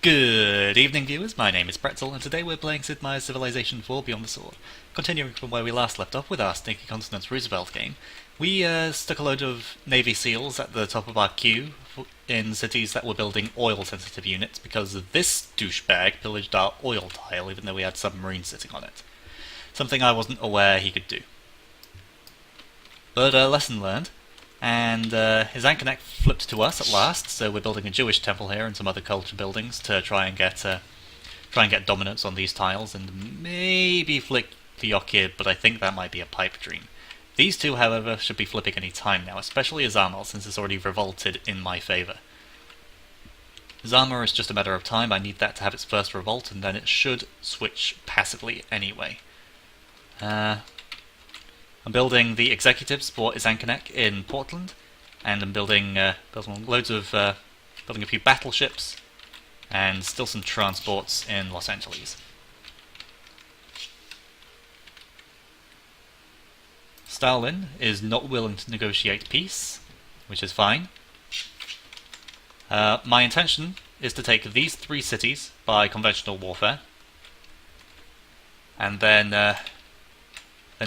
Good evening, viewers. My name is Pretzle, and today we're playing Sid Meier's Civilization 4 Beyond the Sword. Continuing from where we last left off with our Stinky Continents Roosevelt game, we stuck a load of Navy SEALs at the top of our queue in cities that were building oil-sensitive units because this douchebag pillaged our oil tile even though we had submarines sitting on it. Something I wasn't aware he could do. But lesson learned. And his Anchorneck flipped to us at last, so we're building a Jewish temple here and some other culture buildings to try and get dominance on these tiles and maybe flick the Okkid, but I think that might be a pipe dream. These two, however, should be flipping any time now, especially Azamal, since it's already revolted in my favour. Zama is just a matter of time. I need that to have its first revolt, and then it should switch passively anyway. I'm building the executives for Izankanek in Portland, and I'm building a few battleships, and still some transports in Los Angeles. Stalin is not willing to negotiate peace, which is fine. My intention is to take these three cities by conventional warfare, and then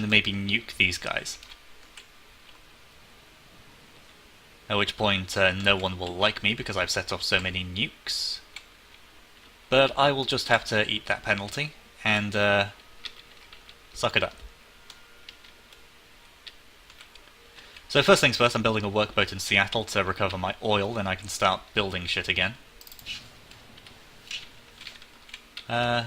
maybe nuke these guys. At which point no one will like me because I've set off so many nukes. But I will just have to eat that penalty and suck it up. So first things first, I'm building a workboat in Seattle to recover my oil, then I can start building shit again.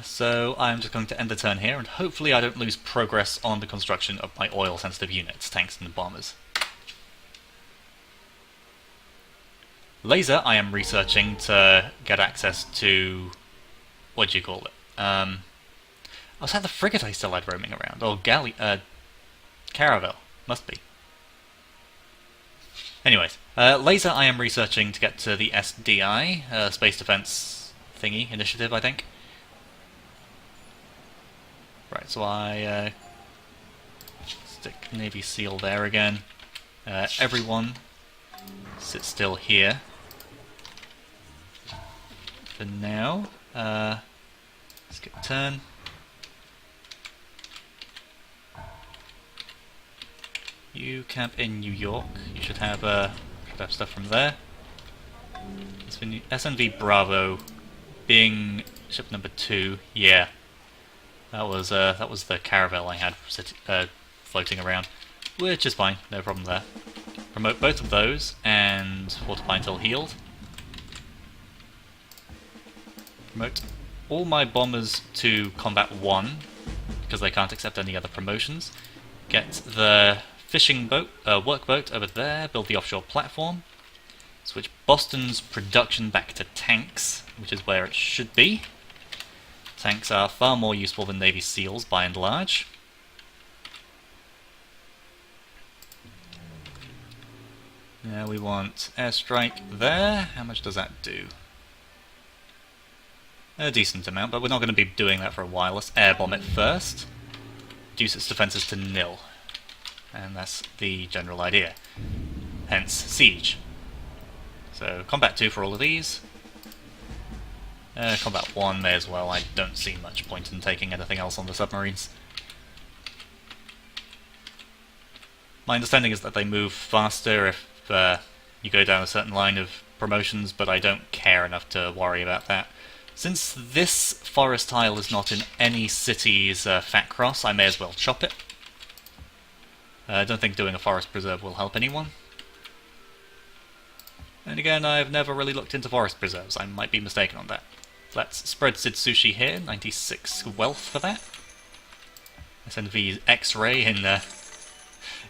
So I'm just going to end the turn here, and hopefully I don't lose progress on the construction of my oil-sensitive units, tanks and bombers. Laser I am researching to get access to... what do you call it? I was had the frigate I still had roaming around, or Caravel, must be. Anyways, laser I am researching to get to the SDI, Space Defense Thingy Initiative, I think. Right, so I stick Navy SEAL there again. Everyone sit still here for now. Skip turn. You camp in New York. You should have stuff from there. SNV Bravo being ship number 2. Yeah. That was the Caravel I had floating around, which is fine, no problem there. Promote both of those, and fortify until healed. Promote all my bombers to Combat 1, because they can't accept any other promotions. Get the fishing boat, workboat over there, build the offshore platform. Switch Boston's production back to tanks, which is where it should be. Tanks are far more useful than Navy SEALs, by and large. Now we want airstrike there. How much does that do? A decent amount, but we're not going to be doing that for a while. Let's airbomb it first. Reduce its defenses to nil. And that's the general idea. Hence, siege. So, combat 2 for all of these. Combat 1 may as well. I don't see much point in taking anything else on the submarines. My understanding is that they move faster if you go down a certain line of promotions, but I don't care enough to worry about that. Since this forest tile is not in any city's fat cross, I may as well chop it. I don't think doing a forest preserve will help anyone. And again, I've never really looked into forest preserves. I might be mistaken on that. Let's spread Sid Sushi here, 96 wealth for that. SNV X-Ray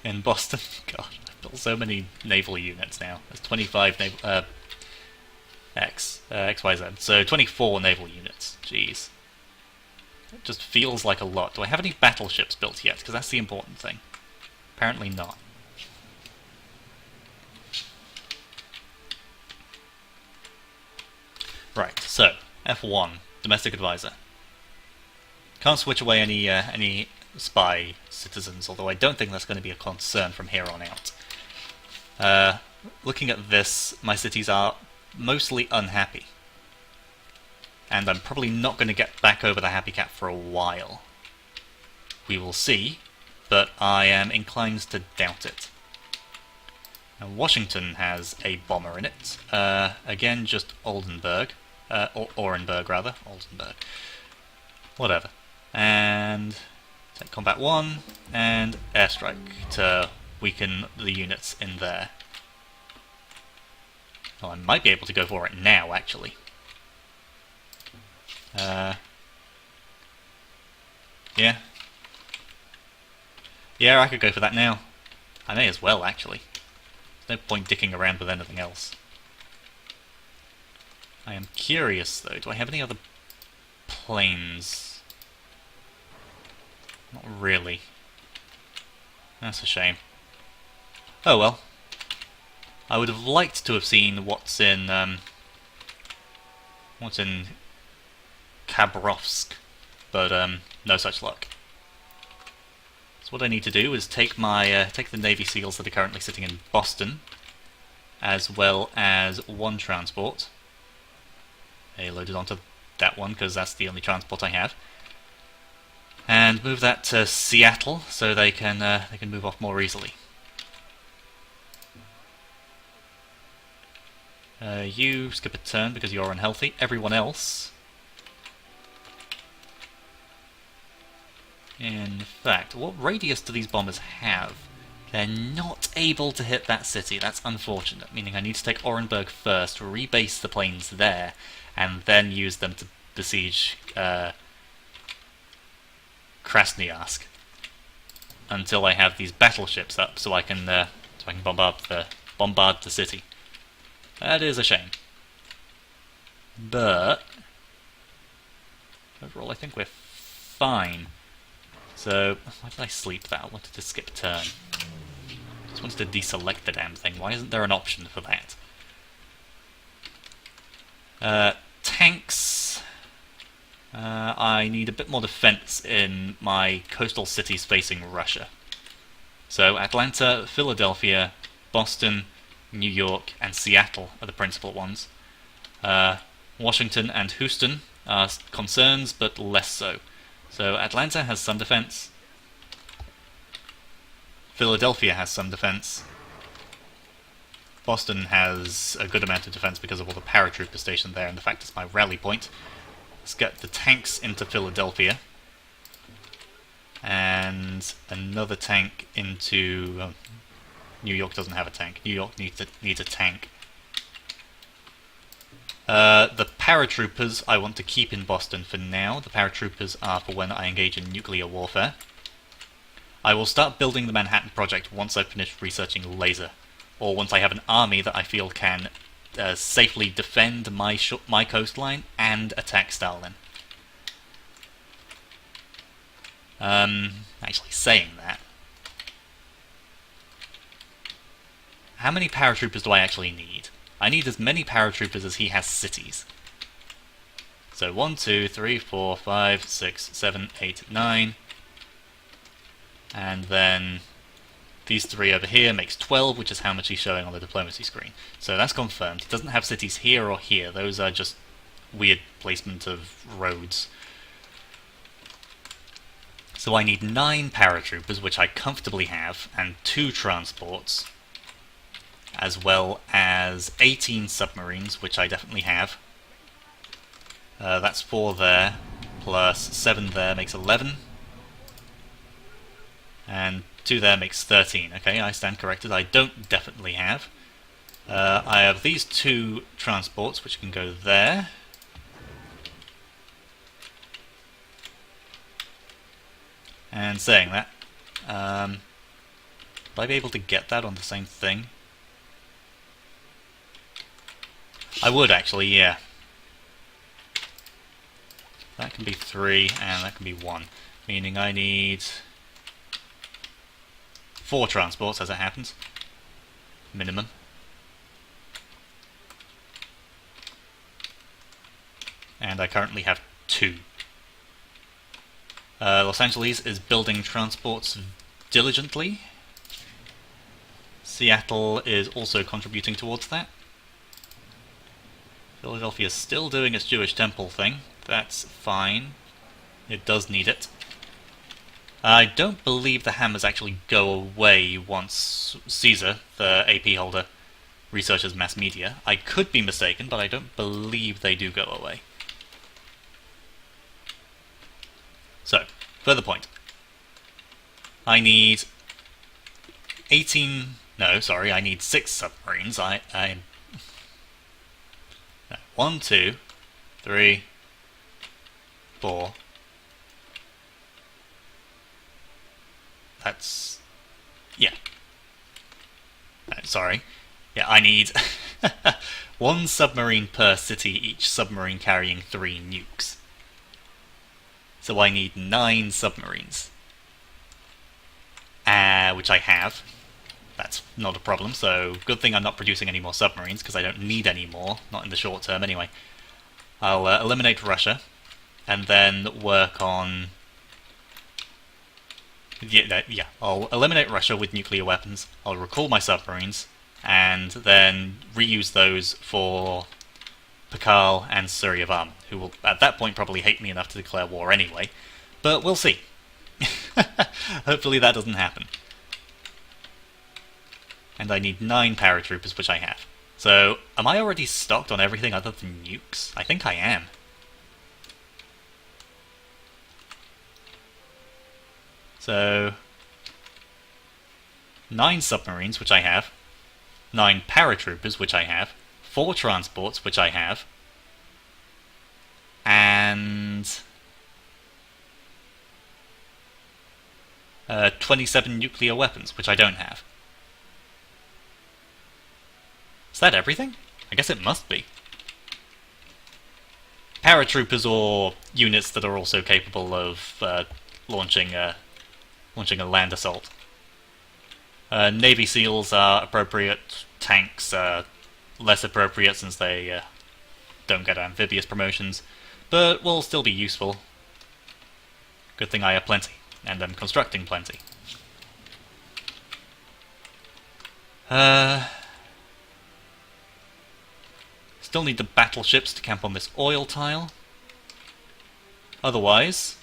in Boston. God, I've built so many naval units now. There's 25 naval XYZ. So 24 naval units. Jeez. It just feels like a lot. Do I have any battleships built yet? Because that's the important thing. Apparently not. Right, so F1, domestic advisor. Can't switch away any spy citizens, although I don't think that's going to be a concern from here on out. Looking at this, my cities are mostly unhappy. and I'm probably not going to get back over the Happy Cat for a while. We will see, but I am inclined to doubt it. Now, Washington has a bomber in it. Again, just Oldenburg. Or Orenburg, rather. Oldenburg. Whatever. And take Combat 1, and Airstrike to weaken the units in there. Well, I might be able to go for it now, actually. Yeah. Yeah, I could go for that now. I may as well, actually. There's no point dicking around with anything else. I am curious, though. Do I have any other planes? Not really. That's a shame. Oh well. I would have liked to have seen what's in Khabarovsk, but no such luck. So what I need to do is take my take the Navy SEALs that are currently sitting in Boston, as well as one transport. They loaded onto that one because that's the only transport I have, and move that to Seattle so they can move off more easily. You skip a turn because you're unhealthy. Everyone else, in fact, what radius do these bombers have? They're not able to hit that city. That's unfortunate, meaning I need to take Orenburg first, rebase the planes there, and then use them to besiege Krasnoyarsk until I have these battleships up, so I can bombard the city. That is a shame, but overall I think we're fine. So why did I sleep that? I wanted to skip a turn. Just wanted to deselect the damn thing. Why isn't there an option for that? Tanks. I need a bit more defense in my coastal cities facing Russia. So Atlanta, Philadelphia, Boston, New York, and Seattle are the principal ones. Washington and Houston are concerns, but less so. So Atlanta has some defense. Philadelphia has some defense. Boston has a good amount of defense because of all the paratroopers stationed there, and the fact it's my rally point. Let's get the tanks into Philadelphia. And another tank into... New York doesn't have a tank. New York needs a tank. The paratroopers I want to keep in Boston for now. The paratroopers are for when I engage in nuclear warfare. I will start building the Manhattan Project once I've finished researching laser, or once I have an army that I feel can safely defend my coastline and attack Stalin. Actually saying that, how many paratroopers do I actually need? I need as many paratroopers as he has cities. So 1, 2, 3, 4, 5, 6, 7, 8, 9. And then these 3 over here makes 12, which is how much he's showing on the diplomacy screen. So that's confirmed. He doesn't have cities here or here. Those are just weird placement of roads. So I need 9 paratroopers, which I comfortably have, and 2 transports, as well as 18 submarines, which I definitely have. That's 4 there, plus 7 there makes 11. And 2 there makes 13. Okay, I stand corrected. I don't definitely have. I have these 2 transports, which can go there. And saying that, would I be able to get that on the same thing? I would actually, yeah. That can be 3, and that can be 1. Meaning I need 4 transports, as it happens. Minimum. And I currently have 2. Los Angeles is building transports diligently. Seattle is also contributing towards that. Philadelphia's still doing its Jewish temple thing. That's fine. It does need it. I don't believe the hammers actually go away once Caesar, the AP holder, researches mass media. I could be mistaken, but I don't believe they do go away. So, further point. I need 18... No, sorry, I need 6 submarines. No, 1, 2, 3, 4... That's... yeah. No, sorry. Yeah, I need 1 submarine per city, each submarine carrying 3 nukes. So I need 9 submarines. Which I have. That's not a problem, so good thing I'm not producing any more submarines, because I don't need any more, not in the short term anyway. I'll eliminate Russia, and then work on... Yeah, I'll eliminate Russia with nuclear weapons, I'll recall my submarines, and then reuse those for Pakal and Suryavarman, who will at that point probably hate me enough to declare war anyway, but we'll see. Hopefully that doesn't happen. And I need 9 paratroopers, which I have. So, am I already stocked on everything other than nukes? I think I am. So, 9 submarines, which I have, 9 paratroopers, which I have, 4 transports, which I have, and 27 nuclear weapons, which I don't have. Is that everything? I guess it must be. Paratroopers or units that are also capable of launching a land assault. Navy SEALs are appropriate. Tanks are less appropriate since they don't get amphibious promotions, but will still be useful. Good thing I have plenty, and I'm constructing plenty. Still need the battleships to camp on this oil tile. Otherwise,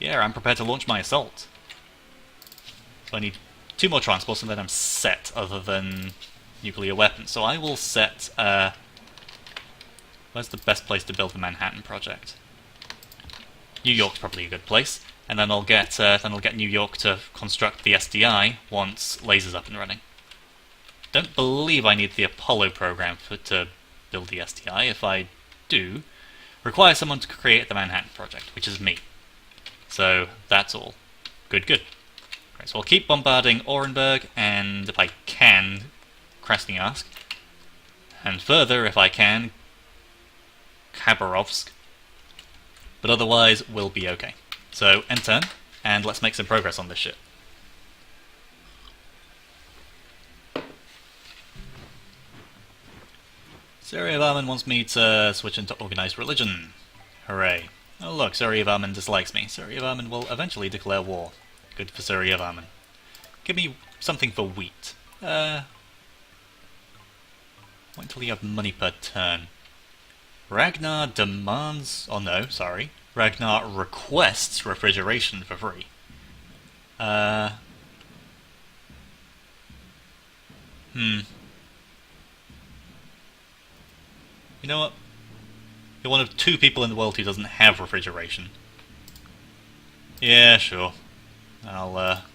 yeah, I'm prepared to launch my assault. So I need 2 more transports and then I'm set, other than nuclear weapons. So I will set... where's the best place to build the Manhattan Project? New York's probably a good place. And then I'll get New York to construct the SDI once Laser's up and running. Don't believe I need the Apollo program to build the SDI. If I do, require someone to create the Manhattan Project, which is me. So that's all. Good, good. Right, so I'll keep bombarding Orenburg, and if I can, Krasnoyarsk. And further, if I can, Khabarovsk. But otherwise, we'll be okay. So, end turn, and let's make some progress on this shit. Suryavarman wants me to switch into organized religion. Hooray. Oh look, Suryavarman dislikes me. Suryavarman will eventually declare war. Good for Suryavarman. Give me something for wheat. Wait until you have money per turn. Ragnar demands... oh no, sorry. Ragnar requests refrigeration for free. You know what? You're one of 2 people in the world who doesn't have refrigeration. Yeah, sure. I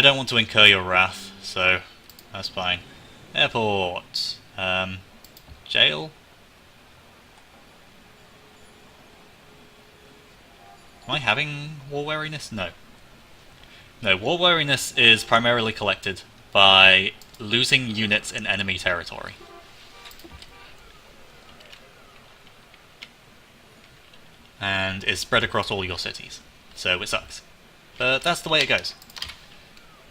don't want to incur your wrath, so that's fine. Airport. Jail? Am I having war weariness? No. No, war weariness is primarily collected by losing units in enemy territory. And is spread across all your cities. So it sucks. But that's the way it goes.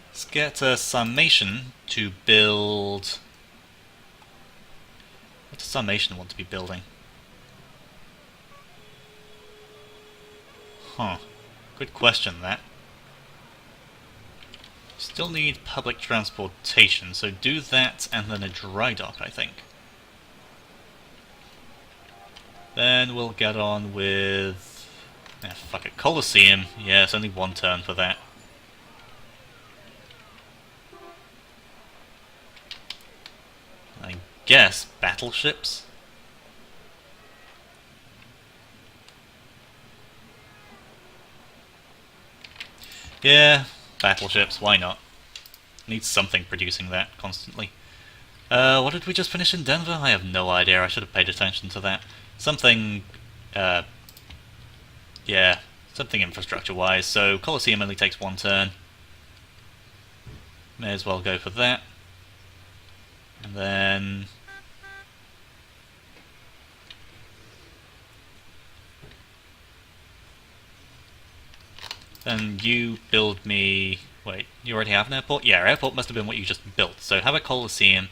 Let's get a summation to build... what does summation want to be building? Huh. Good question, that. Still need public transportation, so do that and then a dry dock, I think. Then we'll get on with... fuck it, Colosseum. Yeah, it's only one turn for that. I guess battleships? Yeah, battleships, why not? Needs something producing that constantly. What did we just finish in Denver? I have no idea, I should have paid attention to that. Something, yeah, something infrastructure-wise, so Colosseum only takes one turn. May as well go for that. And then... then you build me... wait, you already have an airport? Yeah, airport must have been what you just built. So have a Colosseum,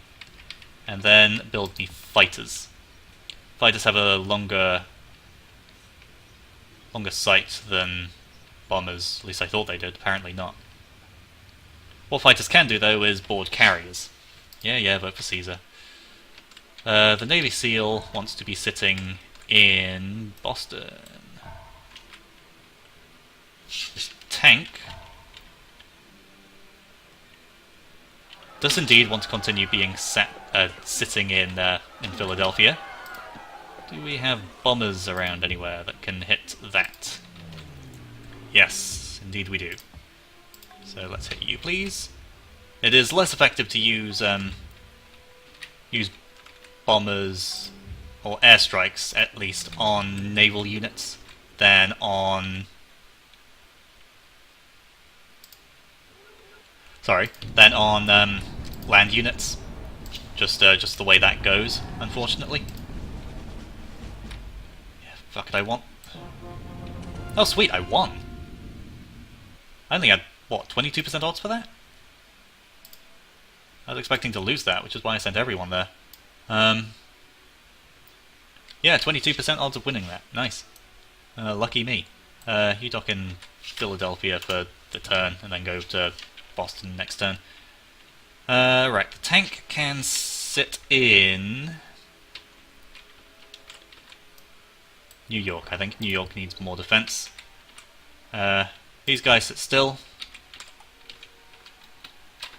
and then build me fighters. Fighters have a longer sight than bombers. At least I thought they did, apparently not. What fighters can do, though, is board carriers. Yeah, vote for Caesar. The Navy SEAL wants to be sitting in Boston. This tank does indeed want to continue being sitting in Philadelphia. Do we have bombers around anywhere that can hit that? Yes, indeed we do. So let's hit you, please. It is less effective to use bombers or airstrikes, at least, on naval units than on... than on land units. Just the way that goes, unfortunately. Yeah, fuck it, I won. Oh sweet, I won. I only had, what, 22% odds for that? I was expecting to lose that, which is why I sent everyone there. Yeah, 22% odds of winning that. Nice. Lucky me. You dock in Philadelphia for the turn, and then go to Boston next turn. Right, the tank can sit in... New York, I think. New York needs more defense. These guys sit still.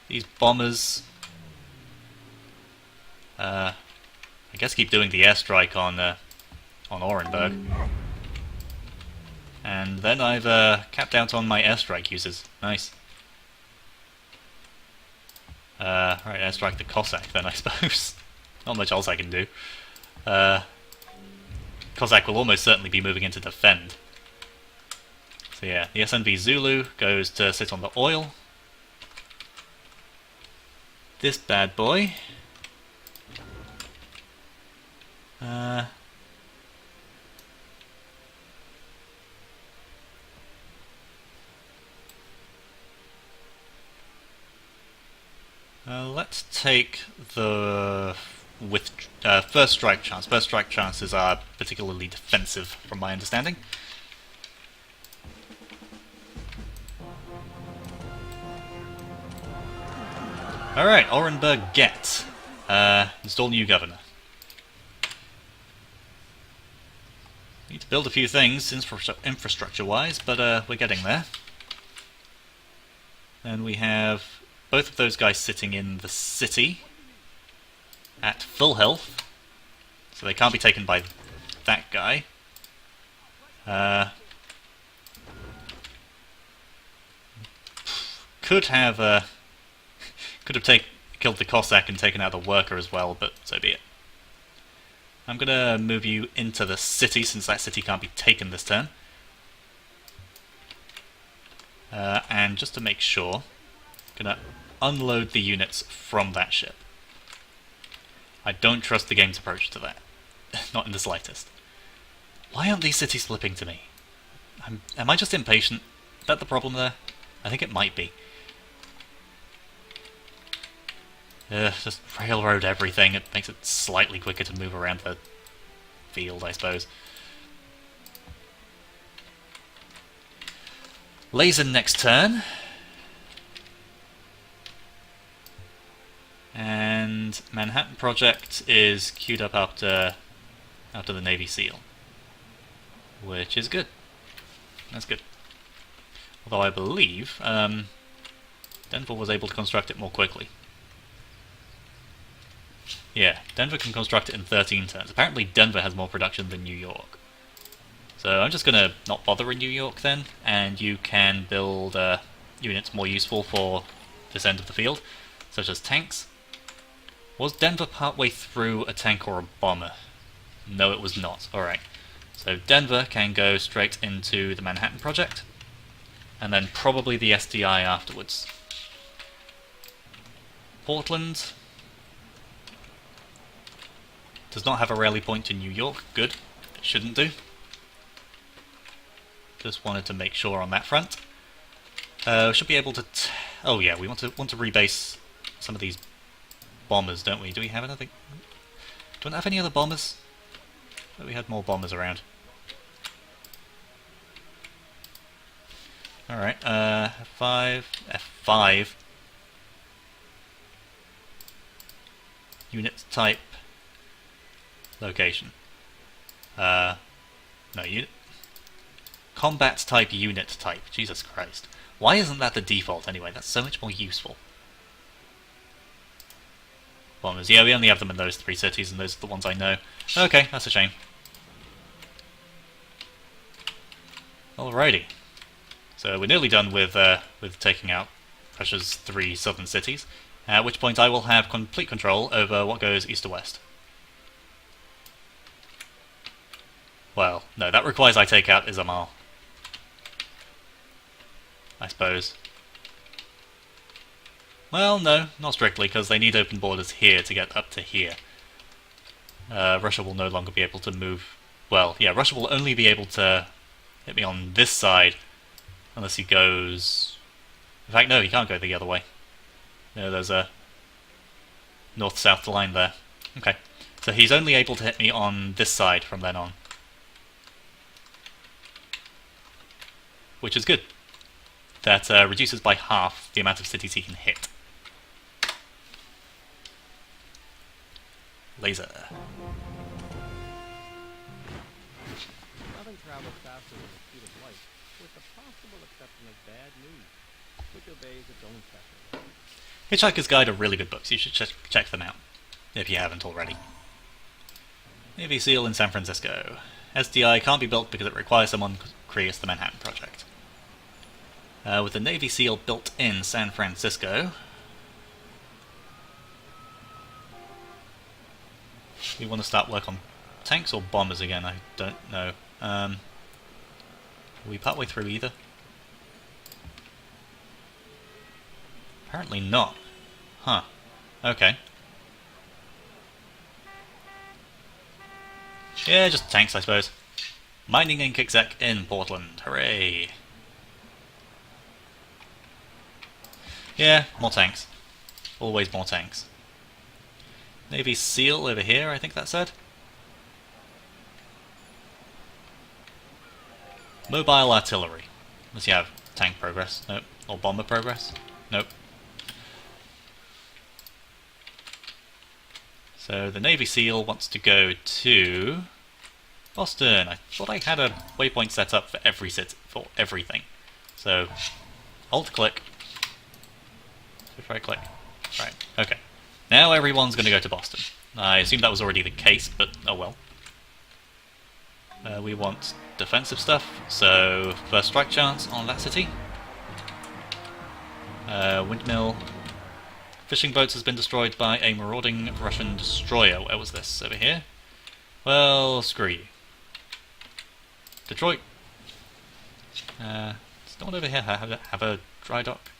These bombers... I guess keep doing the airstrike on Orenburg. And then I've capped out on my airstrike uses. Nice. Right, airstrike the Cossack then, I suppose. Not much else I can do. Cossack will almost certainly be moving in to defend. So yeah, the SNV Zulu goes to sit on the oil. This bad boy... let's take the first strike chance. First strike chances are particularly defensive, from my understanding. Alright, Orenburg get. Install new governor. Need to build a few things infrastructure-wise, but we're getting there. And we have both of those guys sitting in the city at full health, so they can't be taken by that guy. Could have killed the Cossack and taken out the worker as well, but so be it. I'm gonna move you into the city, since that city can't be taken this turn. And just to make sure, I'm gonna unload the units from that ship. I don't trust the game's approach to that. Not in the slightest. Why aren't these cities flipping to me? Am I just impatient? Is that the problem there? I think it might be. Just railroad everything. It makes it slightly quicker to move around the field, I suppose. Laser next turn. And Manhattan Project is queued up after the Navy SEAL, which is good. That's good. Although I believe Denver was able to construct it more quickly. Yeah, Denver can construct it in 13 turns. Apparently Denver has more production than New York. So I'm just going to not bother in New York then, and you can build units more useful for this end of the field, such as tanks. Was Denver partway through a tank or a bomber? No, it was not. Alright. So Denver can go straight into the Manhattan Project, and then probably the SDI afterwards. Portland does not have a rally point in New York. Good. It shouldn't do. Just wanted to make sure on that front. Should be able to... oh yeah, we want to rebase some of these bombers, don't we? Do we have anything? Don't have any other bombers? I thought we had more bombers around. Alright, F5, F5. Unit type, location. No, unit. Combat type, unit type. Jesus Christ. Why isn't that the default anyway? That's so much more useful. Bombers. Yeah, we only have them in those 3 cities, and those are the ones I know. Okay, that's a shame. Alrighty. So we're nearly done with taking out Russia's 3 southern cities, at which point I will have complete control over what goes east to west. Well, no, that requires I take out Izamal, I suppose. Well, no, not strictly, because they need open borders here to get up to here. Russia will no longer be able to move... well, yeah, Russia will only be able to hit me on this side, unless he goes... in fact, no, he can't go the other way. No, there's a north-south line there. Okay, so he's only able to hit me on this side from then on. Which is good. That reduces by half the amount of cities he can hit. Laser. Nothing travels faster than the speed of light, with the possible exception of bad news, which obeys its own special. Hitchhiker's Guide are really good books. You should check them out, if you haven't already. Navy SEAL in San Francisco. SDI can't be built because it requires someone to create the Manhattan Project. With the Navy SEAL built in San Francisco, we want to start work on tanks or bombers again, I don't know. Are we partway through either? Apparently not. Huh. Okay. Yeah, just tanks, I suppose. Mining ink exec in Portland. Hooray! Yeah, more tanks. Always more tanks. Navy SEAL over here, I think that said. Mobile artillery. Unless you have tank progress. Nope. Or bomber progress. Nope. So the Navy SEAL wants to go to Boston. I thought I had a waypoint set up for every city, for everything. So Alt-click. Shift right click. Right, okay. Now everyone's going to go to Boston. I assume that was already the case, but oh well. We want defensive stuff, so first strike chance on that city. Windmill. Fishing boats has been destroyed by a marauding Russian destroyer. Where was this? Over here? Well, screw you. Detroit. Does no one over here have a dry dock?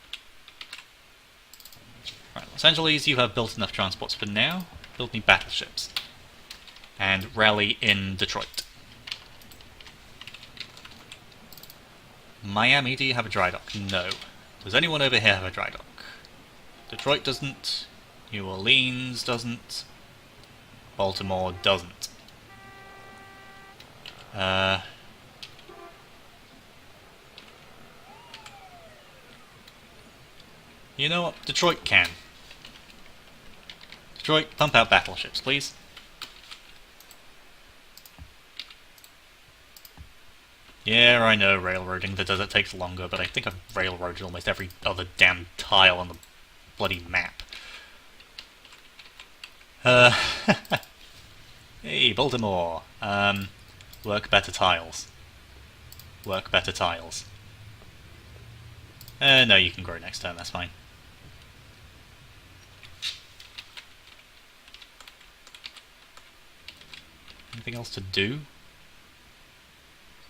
Right, Los Angeles, you have built enough transports for now. Build me battleships. And rally in Detroit. Miami, do you have a dry dock? No. Does anyone over here have a dry dock? Detroit doesn't. New Orleans doesn't. Baltimore doesn't. You know what? Detroit can. Detroit, pump out battleships, please. Yeah, I know, railroading the desert takes longer, but I think I've railroaded almost every other damn tile on the bloody map. Hey, Baltimore. Work better tiles. Work better tiles. No, you can grow next turn, that's fine. Anything else to do?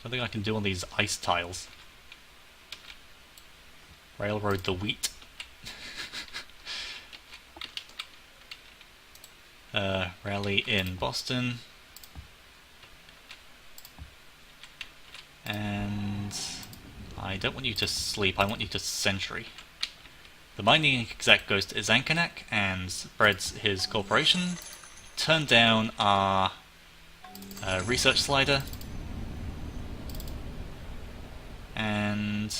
Something I can do on these ice tiles. Railroad the wheat. Rally in Boston. And I don't want you to sleep, I want you to sentry. The mining exec goes to Izankanek and spreads his corporation. Turn down our research slider. And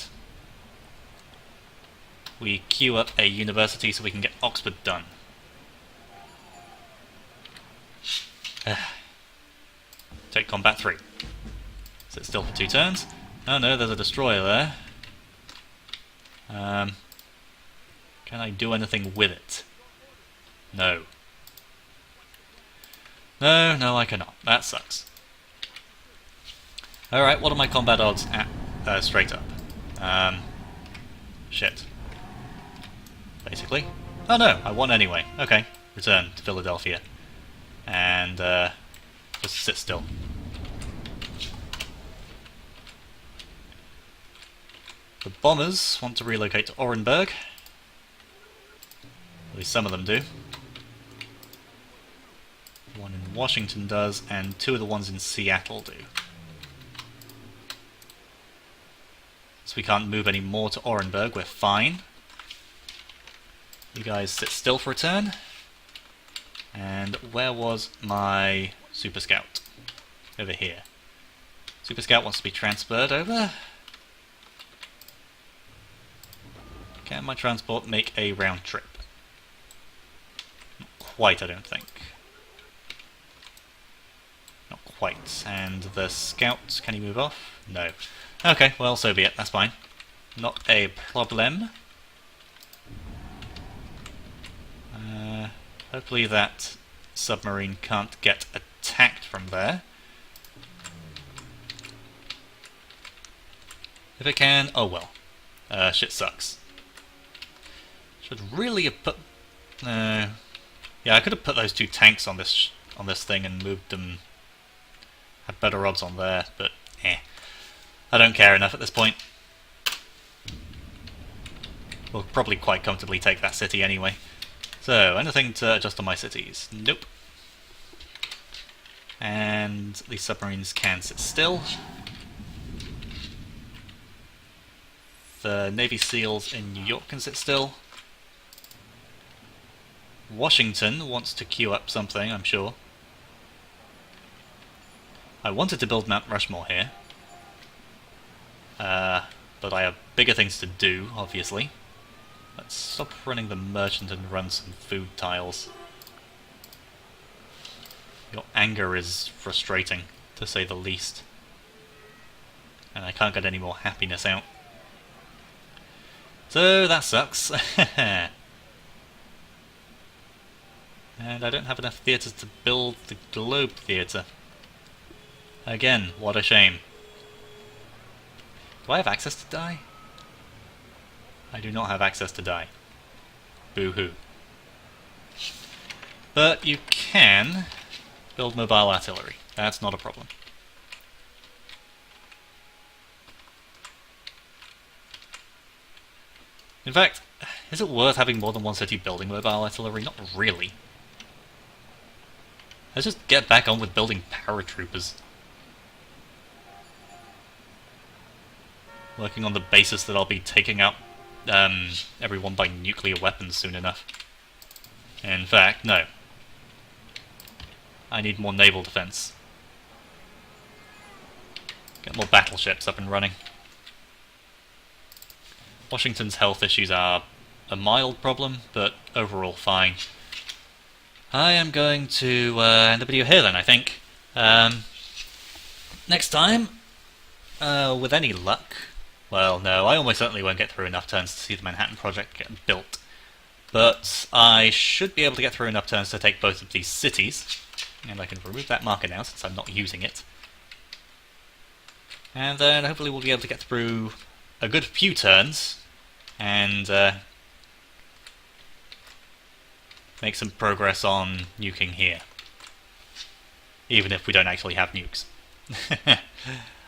we queue up a university so we can get Oxford done. Take combat 3. Sit still for 2 turns. Oh no, there's a destroyer there. Can I do anything with it? No. No, I cannot. That sucks. Alright, what are my combat odds at straight up? Shit. Basically. Oh no, I won anyway. Okay, return to Philadelphia. And just sit still. The bombers want to relocate to Orenburg. At least some of them do. One in Washington does, and 2 of the ones in Seattle do. So we can't move any more to Orenburg, we're fine. You guys sit still for a turn. And where was my Super Scout? Over here. Super Scout wants to be transferred over. Can my transport make a round trip? Not quite, I don't think. Not quite. And the Scout, can he move off? No. Okay, well, so be it, that's fine. Not a problem. Hopefully that submarine can't get attacked from there. If it can, oh well. Shit sucks. Should really have put... yeah, I could have put those 2 tanks on this thing and moved them... Had better odds on there, but I don't care enough at this point. We'll probably quite comfortably take that city anyway. So, anything to adjust on my cities? Nope. And these submarines can sit still. The Navy SEALs in New York can sit still. Washington wants to queue up something, I'm sure. I wanted to build Mount Rushmore here. But I have bigger things to do, obviously. Let's stop running the merchant and run some food tiles. Your anger is frustrating, to say the least. And I can't get any more happiness out. So that sucks. And I don't have enough theatres to build the Globe Theatre. Again, what a shame. Do I have access to die? I do not have access to die. Boo-hoo. But you can build mobile artillery. That's not a problem. In fact, is it worth having more than one city building mobile artillery? Not really. Let's just get back on with building paratroopers. Working on the basis that I'll be taking out everyone by nuclear weapons soon enough. In fact, no. I need more naval defense. Get more battleships up and running. Washington's health issues are a mild problem, but overall fine. I am going to end the video here then, I think. Next time, with any luck... Well, no, I almost certainly won't get through enough turns to see the Manhattan Project get built. But I should be able to get through enough turns to take both of these cities. And I can remove that marker now since I'm not using it. And then hopefully we'll be able to get through a good few turns and make some progress on nuking here. Even if we don't actually have nukes.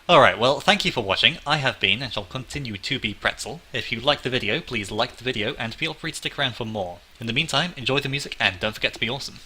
Alright, well, thank you for watching. I have been, and shall continue to be, Pretzle. If you liked the video, please like the video, and feel free to stick around for more. In the meantime, enjoy the music, and don't forget to be awesome.